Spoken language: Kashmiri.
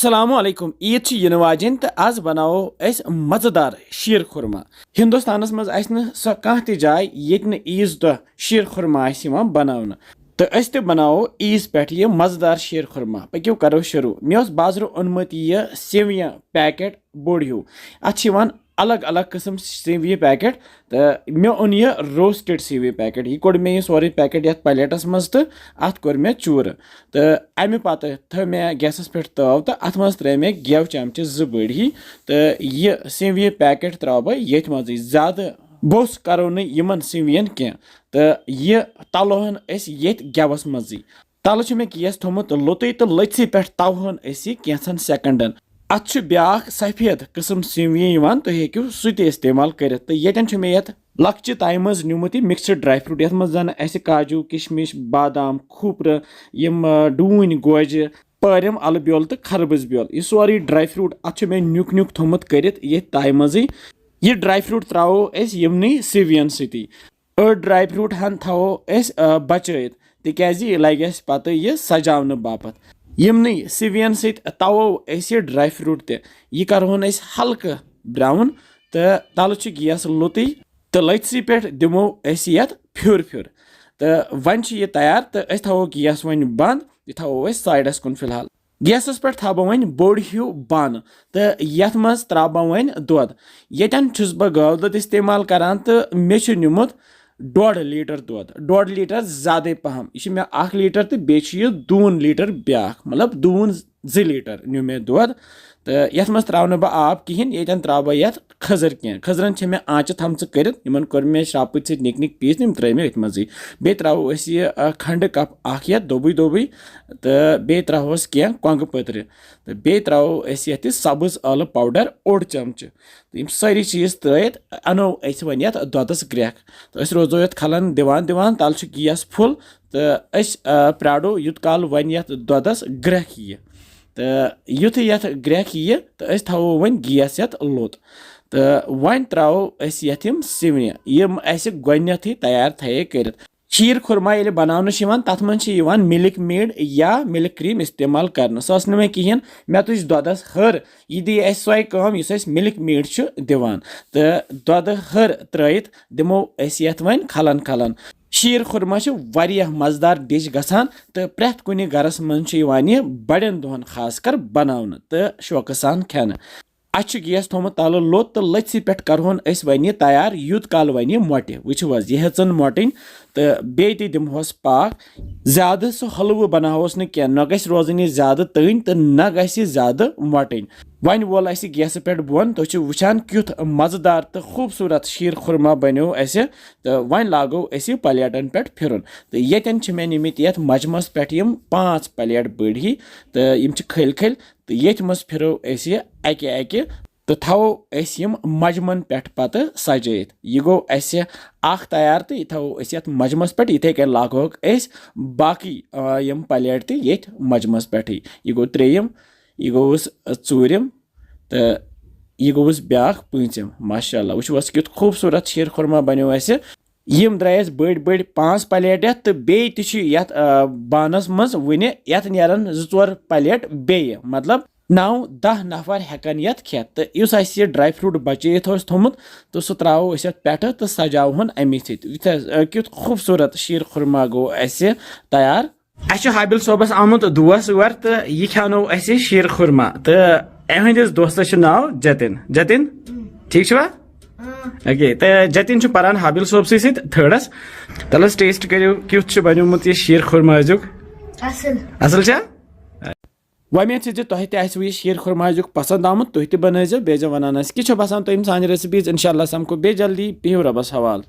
अस्सलामु अलैकुम ईद छ यिन वाजिन त आज बनावो अस मजेदार शीर खुरमा हिंदुस्तानस मज आस न स कांह ति जाय येत न ईज द शीर खुरमा आस यिवान बनावन तो अस ते बनावो ईज पेट ये मजेदार शीर खुरमा पक्यो करो शुरू मे बाजरो ओनमत ये सेविया पैकेट बोड़ हिू अत अलग अलग किस्म सेविया पैकेट तो मे ओन यह रोस्टेड सेविया पैकेट यह कोड़ मे सोरे पैकेट ये प्लेटस मज तो अत कोर मे चूर तो अमे पत थ मे गैसस पे तव तो अत मज त्रे मे गेव चमचे ज बड़ ही तो यह सेविया पैकेट त्रा बह ये मज ज्यादा बोस करो नमन सेवियन कह तो यह तलोहन ये गेवस मज तल मे गेस थोमुत लोतुय तो लथि पे तवहन कैंसन सेकंडन अत ब्याख सफेद किस्म सेविया तुम हेकू सह इस्तेमाल कर तो ये मे ये लक्चि तय मज निमुत मिक्सड ड्राई फ्रूट ये मज जन काजू किशमिश बादाम खुपर यम डून गोज परम अल ब्योल तो खरबुज ब्योल यह सोरे ड्राई फ्रूट अत मे नुक नुक थोमुत कर तय मज यह ड्राई फ्रूट त्रो यमन सेवियन सती ड्राई फ्रूट हन थो बचित तिकाज यह लगे पत यह सजावन बापत यमन सेवियन सत तवो यह ड्राई फ्रूट तह करहोन हल्का ब्राउन तो तल गैस लुत तो लथि पे दिमो ये फ्योर फ्योर तो वन यह तैयार तो थो गैस वन बंद यह थो साइडस कुन फिलहाल गैसस पे थो वन बोड़ हिू बान तो ये मज त्रा वन दुध येन बह गौ दुध इस्तेमाल करान तो मे निमुत 1.5 लीटर दुध 1.5 लीटर ज्यादा पहम यह मे 1 लीटर तो बे दून लीटर ब्याख मतलब दून 2 लीटर नु मे दुध तो ये मज त्रा बह आब कहें ये त्रा बह ये खजर कह खजरन मे आँच थम कर कोर मे श्रापित सत निक निक पीस तम त्रे मे अत मज बे त्रो यह खंड कप ये दोबी दोबी तो बे त्रोस कह कोंग पत्र तो बे त्रो ये सब्ज ٲलہٕ पाउडर 1 चमच तो यम सारी चीज त्रित अनो वन ये दुधस ग्रेख तो रोजो ये खलन दिवान दिवान तल गैस फुल तो प्राडो युत काल वन ये दुधस ग्रेख यह तो युथ ये ग्रेख यह तो थो वन गैस ये लोत तो वन त्रो ये सेविया यम गोथी तैयार थे कर शीर खुरमा ये बनाने तथ मन मिल्क-मेड या मिल्क क्रीम इस्तेमाल कर सस मे कहें मे तुझ दुधस हर यह दी सोई कम इस मिल्क-मेड दिवान तो दुध हर त्रित दिमो ये वन खलन खलन शीर खुरमा वारियाह मजेदार डिश गसान तो प्रेथ कुन गरस मज बड़न दोहन खास कर बनावन तो शौक सान खेन अच गैस थोमुत तल लोत तो लथि पे करहोन वन तैयार यूत काल वन मोटे वो यह हेचन मोटन तो बे दिमहोस पाक ज्यादा सह हलवु बनाहोस न कह न गस रोजन ज्यादा तन तो न गस ज्यादा मोटन वन वोल गैस पे बोन तो वुचान क्युथ मजेदार तो खूबसूरत शीर खुरमा बनो तो वन लागो प्लेटन पे फिरन तो ये मे निमित ये मजमस पे 5 प्लेट बड़ ही तो यम खल खल तो ये मज फिरो अके अके तो थो यम मजमन पे पत सजित यह गो तैयार तो यह थो मजमस पे इथे कन लागोक बाकी यम प्लेट तो ये मजमस पे यह गो त्रेयम यह गोस चूरम तो यह गोस ब्याख पींचम माशाल्लाह वो क्युत खूबसूरत शीर खुरमा बनो यम द्रायस बड़ बड़ 5 प्लेट तो बे बानस मज वन ये नीरन 2-4 प्लेट बे मतलब 9-10 नफर हेकन ये खेत तो इस ड्राई फ्रूट बचित थोमुत तो सह त्रो पे तो सजावन अमे सत खूबसूरत शीर खुरमा गो तैयार हाबिल सोबस आमुत दोस वर तो यह खेनो शीर खुरमा तो अहंदिस दोस्तस नाव जतिन जतिन ठीक छवा ओके तो जतिन परान हाबिल सोब सत थर्डस तलस टेस्ट करो क्युथ बनोमुत यह शीर खुरमा अजुक असल छा वमेद तुह तह शीर खुरमा अजुक पसंद आमुत तुह तह बनो बे वनान कि बसान तुम सान रेसिपीज इंशाल्लाह समको बे जल्दी बिहु रबस हवाल।